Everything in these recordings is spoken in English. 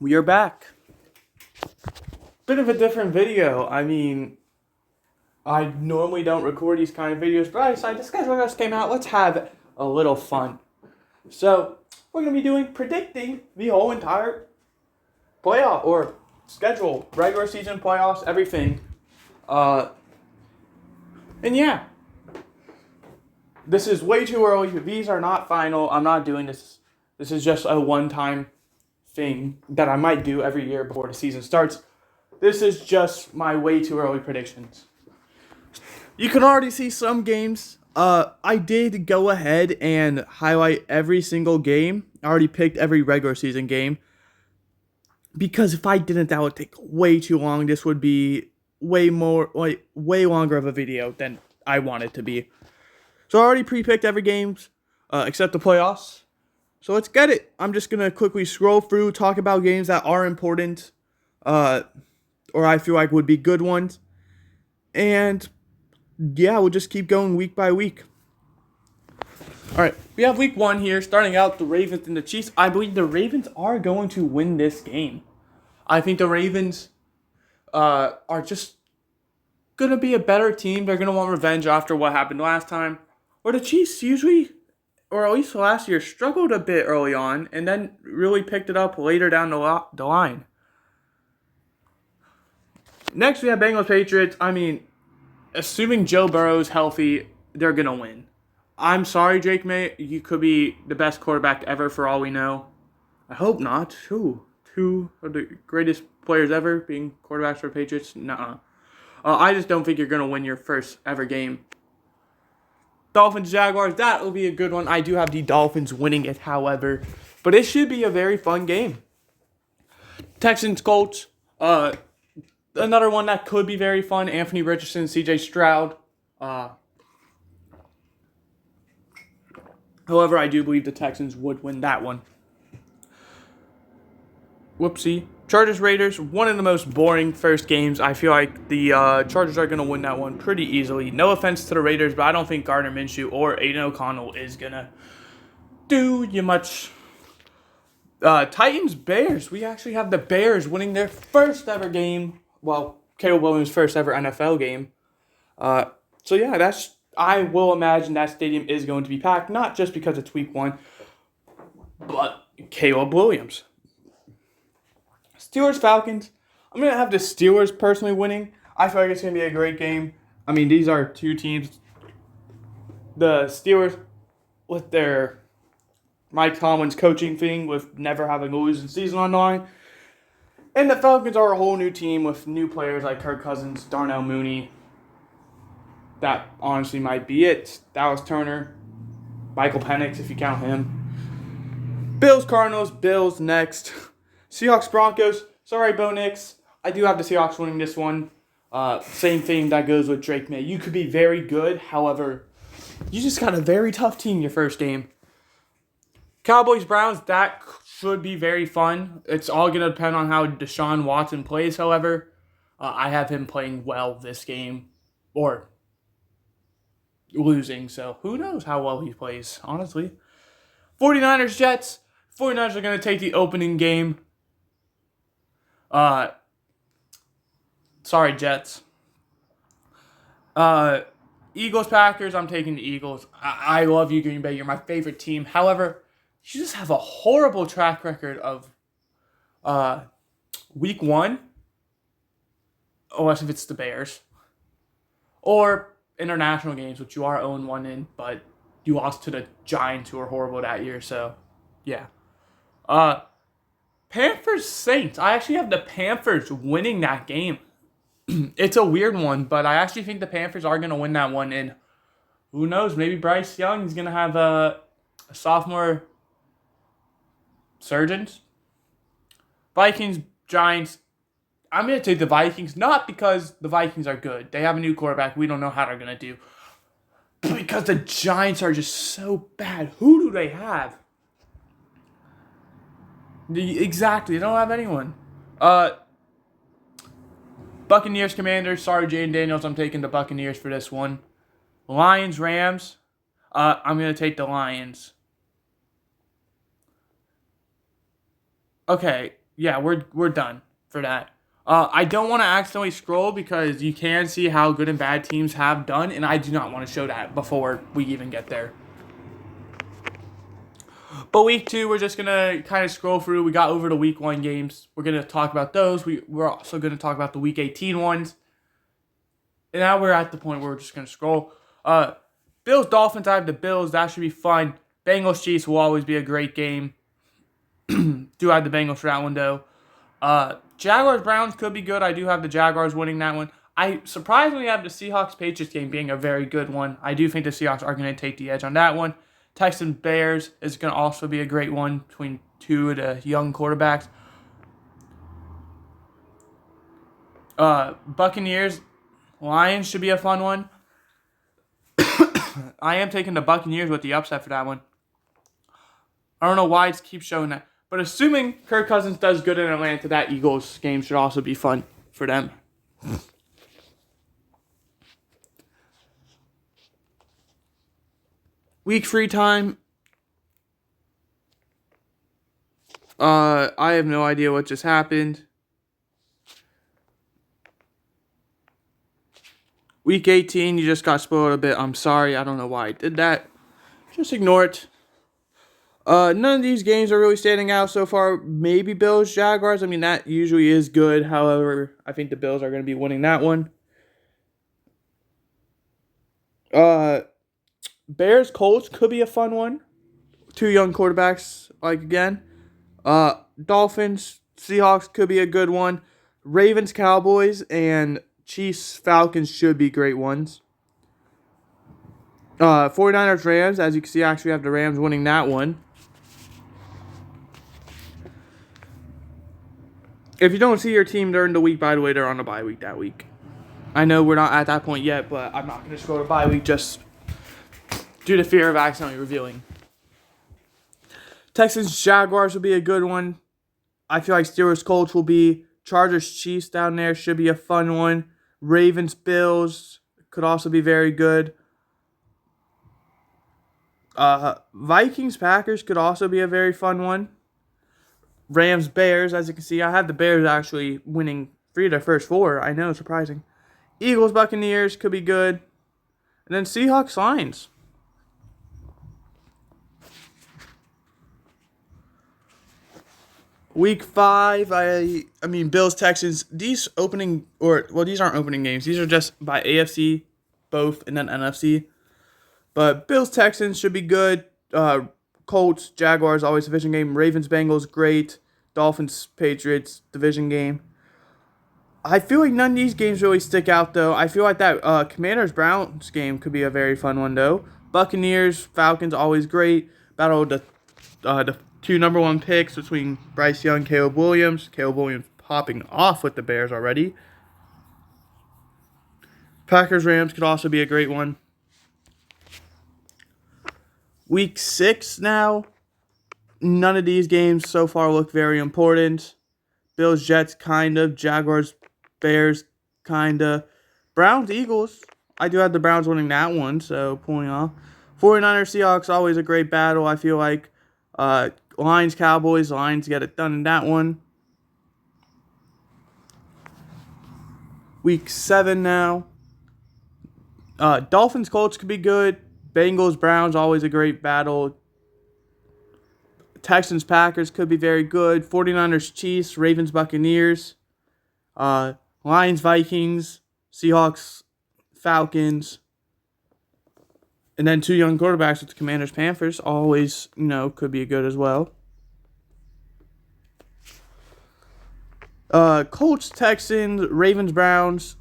We are back. Bit of a different video. I normally don't record these kind of videos, but I decided this schedule just came out. Let's have a little fun. So, we're going to be doing predicting the whole entire playoff or schedule, regular season playoffs, everything. And yeah, this is way too early. These are not final. I'm not doing this. This is just a one-time thing that I might do every year before the season starts. This is just my way too early predictions. You can already see some games. I did go ahead and highlight every single game. I already picked every regular season game. Because if I didn't, that would take way too long. This would be way longer of a video than I want it to be. So I already pre-picked every game except the playoffs. So let's get it. I'm just going to quickly scroll through, talk about games that are important, or I feel like would be good ones. And yeah, we'll just keep going week by week. All right, we have week 1 here, starting out the Ravens and the Chiefs. I believe the Ravens are going to win this game. I think the Ravens are just going to be a better team. They're going to want revenge after what happened last time. Or the Chiefs usually, or at least last year, struggled a bit early on and then really picked it up later down the line. Next, we have Bengals-Patriots. Assuming Joe Burrow's healthy, they're going to win. I'm sorry, Drake May. You could be the best quarterback ever for all we know. I hope not. Two of the greatest players ever being quarterbacks for Patriots? Nuh-uh. I just don't think you're going to win your first ever game. Dolphins-Jaguars, that will be a good one. I do have the Dolphins winning it, however. But it should be a very fun game. Texans-Colts, another one that could be very fun. Anthony Richardson, CJ Stroud. However, I do believe the Texans would win that one. Whoopsie. Chargers-Raiders, one of the most boring first games. I feel like the Chargers are going to win that one pretty easily. No offense to the Raiders, but I don't think Gardner Minshew or Aiden O'Connell is going to do you much. Titans-Bears. We actually have the Bears winning their first ever game. Well, Caleb Williams' first ever NFL game. So yeah, I will imagine that stadium is going to be packed, not just because it's week 1, but Caleb Williams. Steelers-Falcons. I'm going to have the Steelers personally winning. I feel like it's going to be a great game. These are two teams. The Steelers, with their Mike Tomlin's coaching thing, with never having a losing season on the line. And the Falcons are a whole new team with new players like Kirk Cousins, Darnell Mooney. That honestly might be it. Dallas Turner, Michael Penix, if you count him. Bills-Cardinals. Bills next. Seahawks-Broncos. Sorry, Bo Nix. I do have the Seahawks winning this one. Same thing that goes with Drake May. You could be very good. However, you just got a very tough team your first game. Cowboys-Browns. That should be very fun. It's all going to depend on how Deshaun Watson plays, however. I have him playing well this game. Or losing, so who knows how well he plays, honestly. 49ers-Jets. 49ers are going to take the opening game. Sorry, Jets. Eagles-Packers, I'm taking the Eagles. I love you, Green Bay. You're my favorite team. However, you just have a horrible track record of week 1, unless if it's the Bears, or international games, which you are 0-1 in, but you lost to the Giants, who were horrible that year, so yeah. Panthers-Saints. I actually have the Panthers winning that game. It's a weird one, but I actually think the Panthers are going to win that one, and who knows, maybe Bryce Young is going to have a sophomore surgeons. Vikings-Giants. I'm going to take the Vikings, not because the Vikings are good. They have a new quarterback. We don't know how they're going to do. But because the Giants are just so bad. Who do they have? Exactly. They don't have anyone. Buccaneers, Commanders. Sorry, Jane Daniels. I'm taking the Buccaneers for this one. Lions, Rams. I'm going to take the Lions. Okay. yeah, we're done for that. I don't want to accidentally scroll because you can see how good and bad teams have done, and I do not want to show that before we even get there. But week 2, we're just going to kind of scroll through. We got over the week 1 games. We're going to talk about those. We're also going to talk about the week 18 ones. And now we're at the point where we're just going to scroll. Bills, Dolphins, I have the Bills. That should be fun. Bengals, Chiefs will always be a great game. Do have the Bengals for that one, though. Jaguars, Browns could be good. I do have the Jaguars winning that one. I surprisingly have the Seahawks, Patriots game being a very good one. I do think the Seahawks are going to take the edge on that one. Texans, Bears is going to also be a great one between two of the young quarterbacks. Buccaneers, Lions should be a fun one. I am taking the Buccaneers with the upset for that one. I don't know why it keeps showing that. But assuming Kirk Cousins does good in Atlanta, that Eagles game should also be fun for them. Week 3 time. I have no idea what just happened. Week 18, you just got spoiled a bit. I'm sorry. I don't know why I did that. Just ignore it. None of these games are really standing out so far. Maybe Bills, Jaguars. I mean, that usually is good. However, I think the Bills are going to be winning that one. Bears, Colts could be a fun one. 2 young quarterbacks, like again. Dolphins, Seahawks could be a good one. Ravens, Cowboys, and Chiefs, Falcons should be great ones. 49ers, Rams. As you can see, I actually have the Rams winning that one. If you don't see your team during the week, by the way, they're on a bye week that week. I know we're not at that point yet, but I'm not going to scroll to bye week just due to fear of accidentally revealing. Texans, Jaguars will be a good one. I feel like Steelers, Colts will be. Chargers, Chiefs down there should be a fun one. Ravens, Bills could also be very good. Vikings, Packers could also be a very fun one. Rams, Bears, as you can see, I have the Bears actually winning 3 of their first 4. I know, surprising. Eagles, Buccaneers could be good. And then Seahawks, Lions. Week 5, I mean, Bills, Texans. These aren't opening games. These are just by AFC, both, and then NFC. But Bills, Texans should be good. Colts, Jaguars, always division game. Ravens, Bengals, great. Dolphins, Patriots, division game. I feel like none of these games really stick out, though. I feel like that Commanders, Browns game could be a very fun one, though. Buccaneers, Falcons, always great. Battle of the 2 number 1 picks between Bryce Young, Caleb Williams. Caleb Williams popping off with the Bears already. Packers, Rams could also be a great one. Week 6 now. None of these games so far look very important. Bills, Jets, kind of. Jaguars, Bears, kind of. Browns, Eagles. I do have the Browns winning that one, so pulling off. 49ers, Seahawks, always a great battle, I feel like. Lions, Cowboys. Lions get it done in that one. Week 7 now. Dolphins, Colts could be good. Bengals, Browns, always a great battle. Texans, Packers could be very good. 49ers, Chiefs. Ravens, Buccaneers. Lions, Vikings. Seahawks, Falcons. And then 2 young quarterbacks with the Commanders, Panthers. Always, could be good as well. Colts, Texans. Ravens, Browns.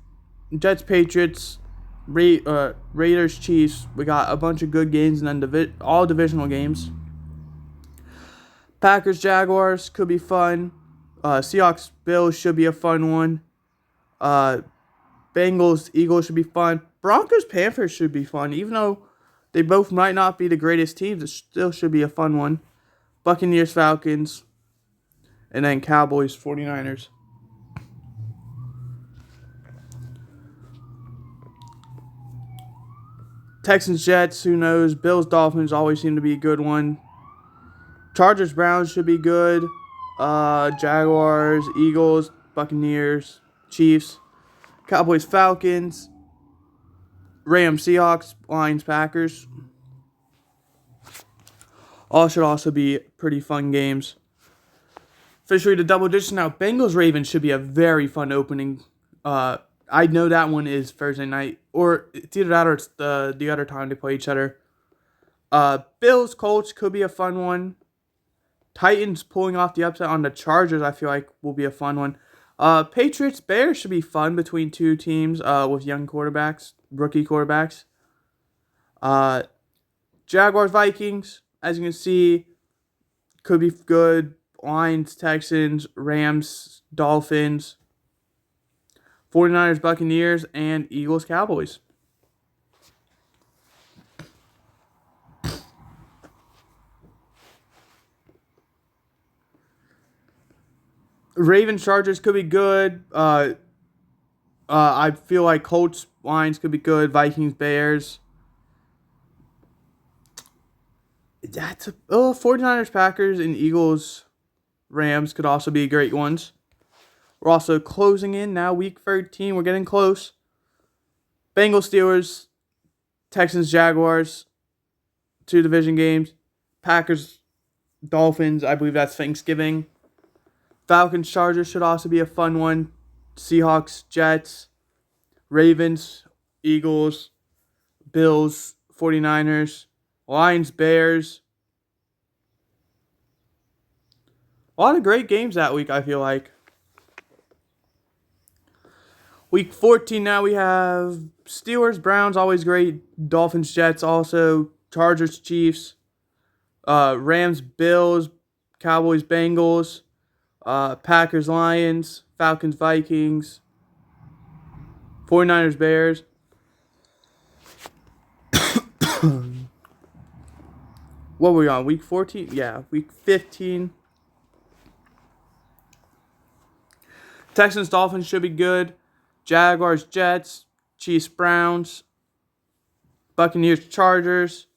Jets, Patriots. Raiders, Chiefs. We got a bunch of good games and then all divisional games. Packers, Jaguars could be fun. Seahawks, Bills should be a fun one. Bengals, Eagles should be fun. Broncos, Panthers should be fun. Even though they both might not be the greatest teams, it still should be a fun one. Buccaneers, Falcons. And then Cowboys, 49ers. Texans, Jets, who knows? Bills, Dolphins always seem to be a good one. Chargers, Browns should be good. Jaguars, Eagles, Buccaneers, Chiefs, Cowboys, Falcons, Rams, Seahawks, Lions, Packers. All should also be pretty fun games. Officially the double digits now. Bengals, Ravens should be a very fun opening. I know that one is Thursday night, or it's either that or it's the other time they play each other. Bills, Colts could be a fun one. Titans pulling off the upset on the Chargers, I feel like will be a fun one. Patriots, Bears should be fun between two teams with young quarterbacks, rookie quarterbacks. Jaguars, Vikings, as you can see, could be good. Lions, Texans, Rams, Dolphins, 49ers, Buccaneers, and Eagles, Cowboys. Ravens, Chargers could be good. I feel like Colts, Lions could be good. Vikings, Bears. That's 49ers, Packers, and Eagles, Rams could also be great ones. We're also closing in now, week 13. We're getting close. Bengals, Steelers, Texans, Jaguars, 2 division games. Packers, Dolphins, I believe that's Thanksgiving. Falcons, Chargers should also be a fun one. Seahawks, Jets, Ravens, Eagles, Bills, 49ers, Lions, Bears. A lot of great games that week, I feel like. Week 14 now we have Steelers, Browns, always great. Dolphins, Jets also. Chargers, Chiefs. Rams, Bills. Cowboys, Bengals. Packers, Lions. Falcons, Vikings. 49ers, Bears. What were we on? Week 14? Yeah, week 15. Texans, Dolphins should be good. Jaguars, Jets. Chiefs, Browns. Buccaneers, Chargers.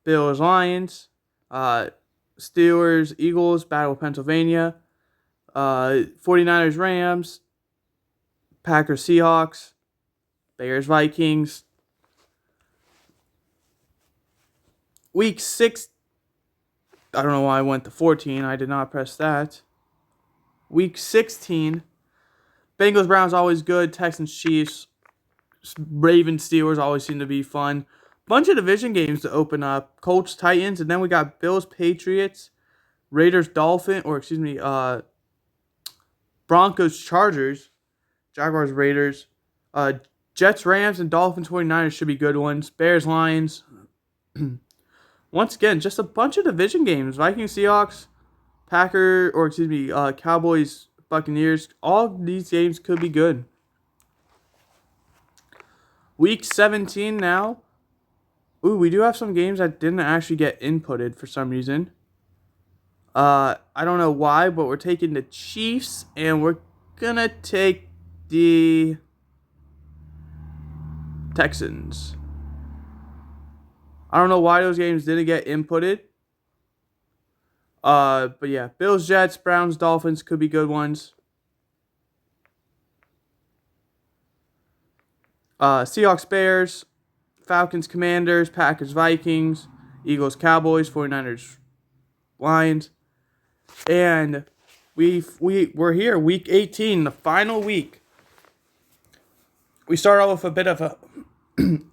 Bills, Lions. Steelers, Eagles, Battle of Pennsylvania. 49ers, Rams. Packers, Seahawks. Bears, Vikings. Week 6. I don't know why I went to 14. I did not press that. Week 16. Bengals, Browns, always good. Texans, Chiefs. Ravens, Steelers always seem to be fun. Bunch of division games to open up. Colts, Titans, and then we got Bills, Patriots, Raiders, Dolphins, Broncos, Chargers, Jaguars, Raiders, Jets, Rams, and Dolphins, 49ers should be good ones. Bears, Lions. Once again, just a bunch of division games. Vikings, Seahawks, Cowboys, Buccaneers. All these games could be good. Week 17 now. Ooh, we do have some games that didn't actually get inputted for some reason. I don't know why, but we're taking the Chiefs, and we're gonna take the Texans. I don't know why those games didn't get inputted. But yeah, Bills, Jets, Browns, Dolphins could be good ones. Seahawks, Bears, Falcons, Commanders, Packers, Vikings, Eagles, Cowboys, 49ers, Lions. And we're here, week 18, the final week. We start off with a bit of a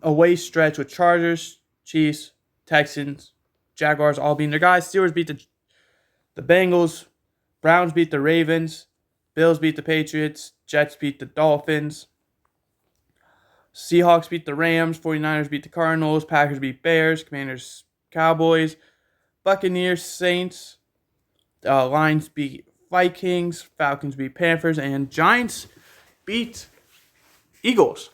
away stretch with Chargers, Chiefs, Texans, Jaguars all beating their guys. Steelers beat the Bengals. Browns beat the Ravens. Bills beat the Patriots. Jets beat the Dolphins. Seahawks beat the Rams. 49ers beat the Cardinals. Packers beat Bears. Commanders, Cowboys. Buccaneers, Saints. Lions beat Vikings. Falcons beat Panthers. And Giants beat Eagles.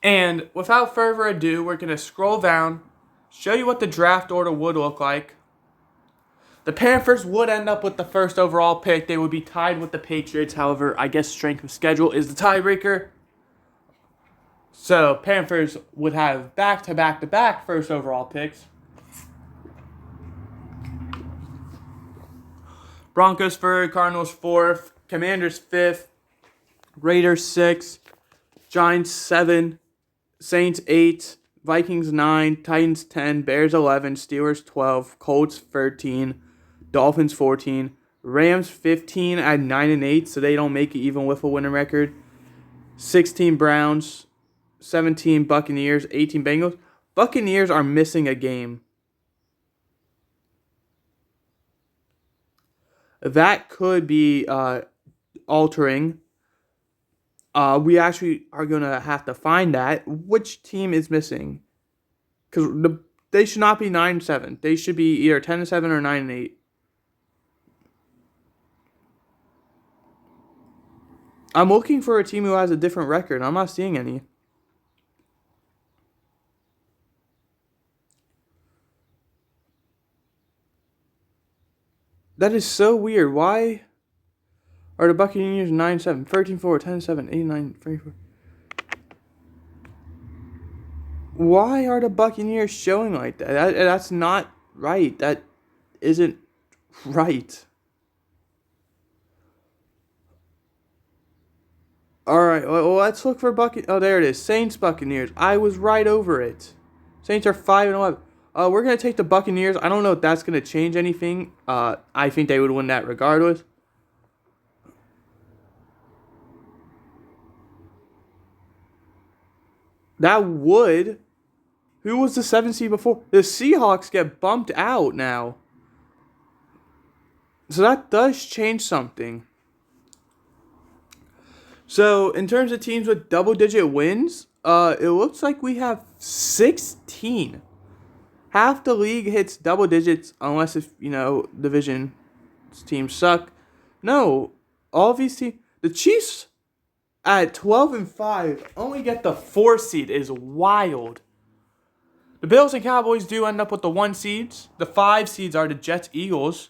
And without further ado, we're going to scroll down, show you what the draft order would look like. The Panthers would end up with the first overall pick. They would be tied with the Patriots. However, I guess strength of schedule is the tiebreaker. So, Panthers would have back-to-back-to-back first overall picks. Broncos 3rd, Cardinals 4th, Commanders 5th, Raiders 6th, Giants 7, Saints 8, Vikings 9, Titans 10, Bears 11, Steelers 12, Colts 13, Dolphins 14, Rams 15 at 9-8, so they don't make it even with a winning record. 16 Browns, 17 Buccaneers, 18 Bengals. Buccaneers are missing a game. That could be altering. We actually are going to have to find that. Which team is missing? Because they should not be 9-7. They should be either 10-7 or 9-8. I'm looking for a team who has a different record. I'm not seeing any. That is so weird. Why are the Buccaneers 9-7, 13-4, 10-7, 8-9, 34? Why are the Buccaneers showing like that? That's not right. That isn't right. Alright, well, let's look for Buccaneers. Oh, there it is. Saints Buccaneers. I was right over it. Saints are 5-11. We're going to take the Buccaneers. I don't know if that's going to change anything. I think they would win that regardless. That would. Who was the 7th seed before? The Seahawks get bumped out now. So that does change something. So, in terms of teams with double-digit wins, it looks like we have 16. Half the league hits double digits unless if, division teams suck. No, all of these teams, the Chiefs at 12-5 only get the 4 seed is wild. The Bills and Cowboys do end up with the 1 seeds. The 5 seeds are the Jets, Eagles.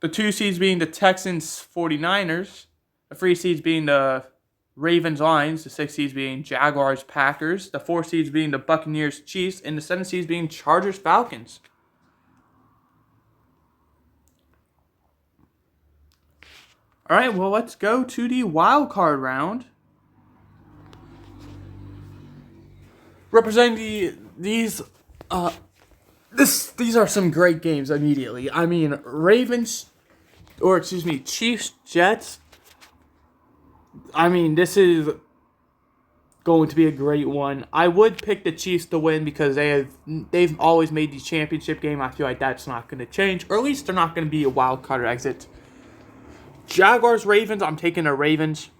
The 2 seeds being the Texans, 49ers. The 3 seeds being the Ravens, Lions. The 6 seeds being Jaguars, Packers. The 4 seeds being the Buccaneers, Chiefs. And the 7 seeds being Chargers, Falcons. All right, well, let's go to the wild card round. Representing these are some great games immediately. I mean, Chiefs, Jets. I mean, this is going to be a great one. I would pick the Chiefs to win because they've always made the championship game. I feel like that's not going to change, or at least they're not going to be a wild card exit. Jaguars, Ravens. I'm taking the Ravens.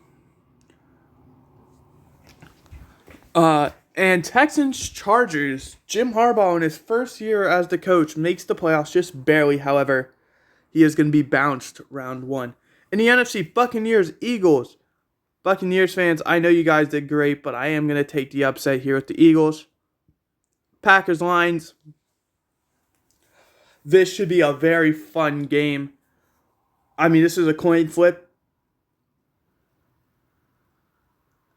And Texans, Chargers. Jim Harbaugh in his first year as the coach makes the playoffs just barely. However, he is going to be bounced round 1. In the NFC, Buccaneers, Eagles. Buccaneers fans, I know you guys did great, but I am going to take the upset here with the Eagles. Packers, Lions. This should be a very fun game. I mean, this is a coin flip.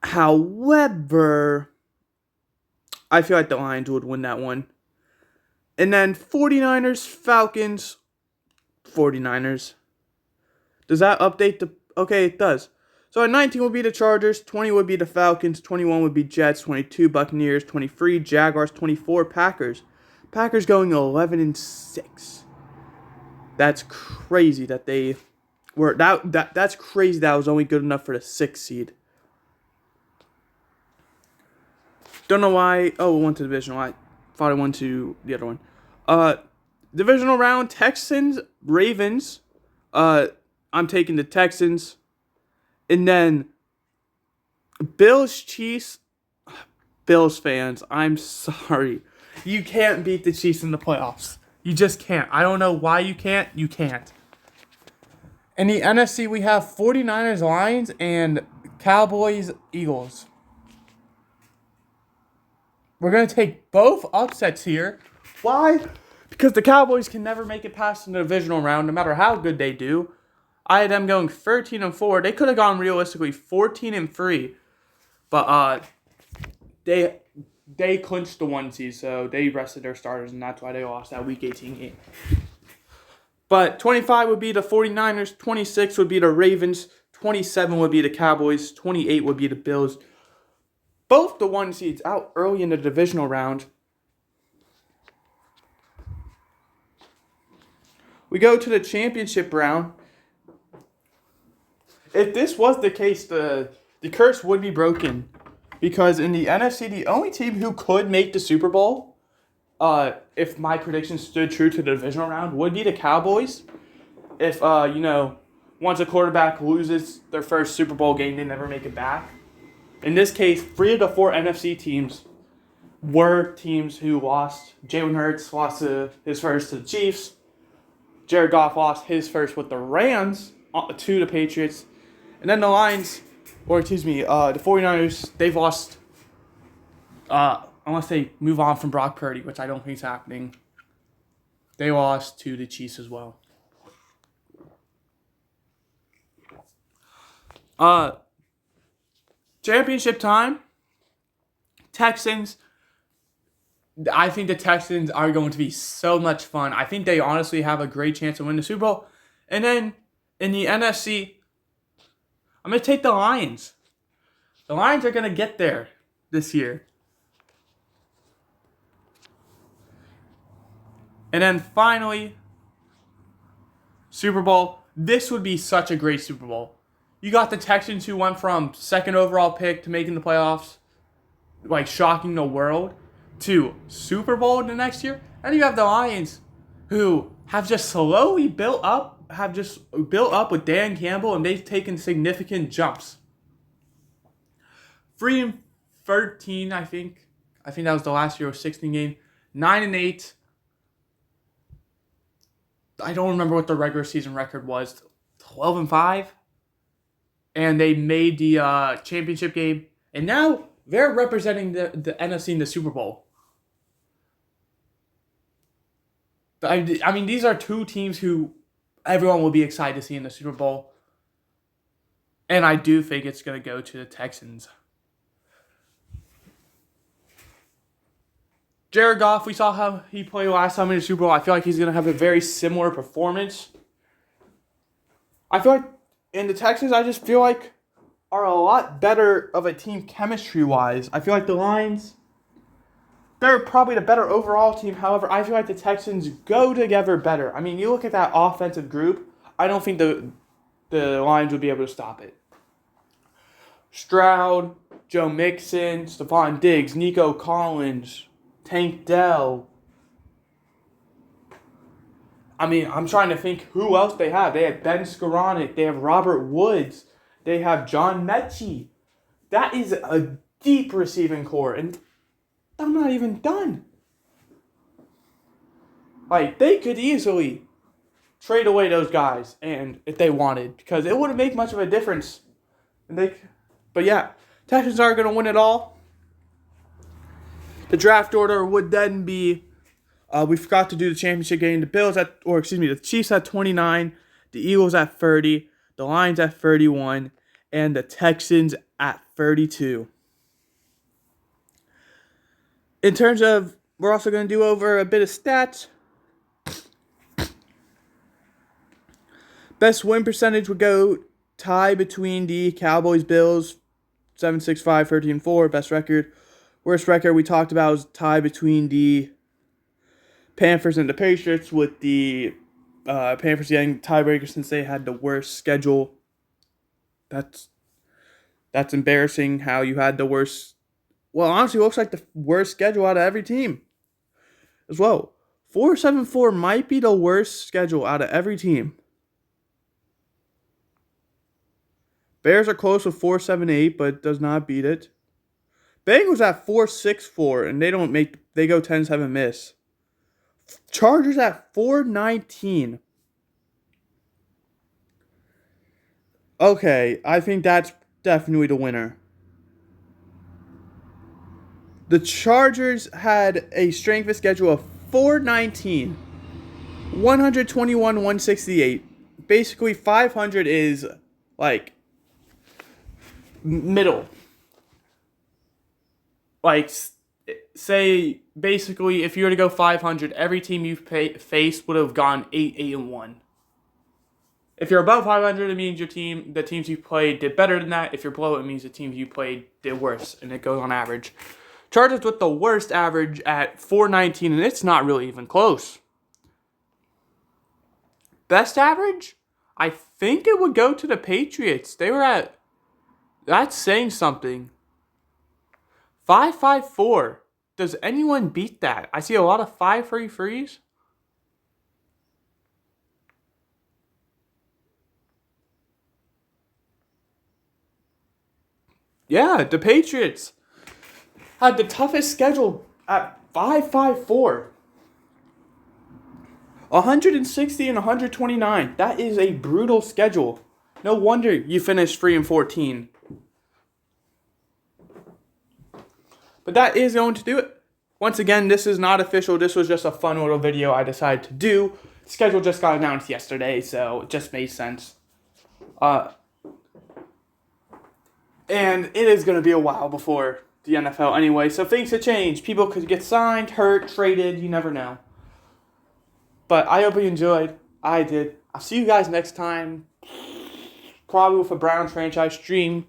However, I feel like the Lions would win that one. And then 49ers, Falcons. 49ers. Does that update the... Okay, it does. So at 19 would be the Chargers, 20 would be the Falcons, 21 would be Jets, 22 Buccaneers, 23 Jaguars, 24 Packers. Packers going 11-6. That's crazy that they were... That's crazy that was only good enough for the 6th seed. Don't know why. Oh, it went to divisional. I thought it went to the other one. Divisional round, Texans, Ravens. I'm taking the Texans. And then Bills, Chiefs. Bills fans, I'm sorry. You can't beat the Chiefs in the playoffs. You just can't. I don't know why you can't. You can't. In the NFC, we have 49ers, Lions, and Cowboys, Eagles. We're going to take both upsets here. Why? Because the Cowboys can never make it past the divisional round, no matter how good they do. I had them going 13-4. They could have gone realistically 14-3. But they clinched the 1 seed, so they rested their starters, and that's why they lost that Week 18 game. But 25 would be the 49ers, 26 would be the Ravens, 27 would be the Cowboys, 28 would be the Bills. Both the 1 seeds out early in the divisional round. We go to the championship round. If this was the case, the curse would be broken. Because in the NFC, the only team who could make the Super Bowl, if my prediction stood true to the divisional round, would be the Cowboys. If, once a quarterback loses their first Super Bowl game, they never make it back. In this case, 3 of the 4 NFC teams were teams who lost. Jalen Hurts lost his first to the Chiefs. Jared Goff lost his first with the Rams to the Patriots. And then the Lions, the 49ers, they've lost, unless they move on from Brock Purdy, which I don't think is happening. They lost to the Chiefs as well. Championship time. Texans. I think the Texans are going to be so much fun. I think they honestly have a great chance to win the Super Bowl. And then in the NFC, I'm going to take the Lions. The Lions are going to get there this year. And then finally, Super Bowl. This would be such a great Super Bowl. You got the Texans who went from 2nd overall pick to making the playoffs, like shocking the world, to Super Bowl the next year. And you have the Lions who have just slowly built up with Dan Campbell, and they've taken significant jumps. 3-13, I think. I think that was the last year of 16 game. 9-8. I don't remember what the regular season record was. 12-5. And they made the championship game. And now they're representing the NFC in the Super Bowl. I mean, these are 2 teams who everyone will be excited to see in the Super Bowl. And I do think it's going to go to the Texans. Jared Goff, we saw how he played last time in the Super Bowl. I feel like he's going to have a very similar performance. I feel like in the Texans, I just feel like are a lot better of a team chemistry-wise. I feel like the Lions, they're probably the better overall team. However, I feel like the Texans go together better. I mean, you look at that offensive group, I don't think the Lions would be able to stop it. Stroud, Joe Mixon, Stephon Diggs, Nico Collins, Tank Dell. I mean, I'm trying to think who else they have. They have Ben Skoranek. They have Robert Woods. They have John Mechie. That is a deep receiving core. And I'm not even done. Like, they could easily trade away those guys, and if they wanted, because it wouldn't make much of a difference. But yeah, Texans are going to win it all. The draft order would then be, we forgot to do the championship game. The Chiefs at 29, the Eagles at 30, the Lions at 31, and the Texans at 32. In terms of, we're also going to do over a bit of stats. Best win percentage would go tie between the Cowboys, Bills, 7-6-5, 13-4, best record. Worst record we talked about was tie between the Panthers and the Patriots, with the Panthers getting tiebreaker since they had the worst schedule. That's embarrassing how you had the worst. Well, honestly, it looks like the worst schedule out of every team as well. 4-7-4 might be the worst schedule out of every team. Bears are close with 4-7-8, but does not beat it. Bengals at 4-6-4, and they go 10-7 miss. Chargers at 4-19. Okay, I think that's definitely the winner. The Chargers had a strength of schedule of 4-19, 121-168. Basically, 500 is like middle. Like, say basically, if you were to go 500, every team you've faced would have gone 8-1. If you're above 500, it means the teams you played did better than that. If you're below, it means the teams you played did worse, and it goes on average. Chargers with the worst average at 419, and it's not really even close. Best average? I think it would go to the Patriots. They were at, that's saying something. 554. Does anyone beat that? I see a lot of 5-3-3s. Yeah, the Patriots had the toughest schedule at 554. 160 and 129. That is a brutal schedule. No wonder you finished 3-14. But that is going to do it. Once again, this is not official. This was just a fun little video I decided to do. The schedule just got announced yesterday, so it just made sense. And it is going to be a while before the NFL anyway, so things could change. People could get signed, hurt, traded, you never know. But I hope you enjoyed. I did. I'll see you guys next time. Probably with a Browns franchise stream.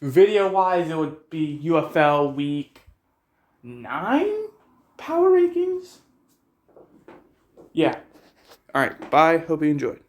Video-wise, it would be UFL Week 9 Power Rankings? Yeah. Alright, bye. Hope you enjoyed.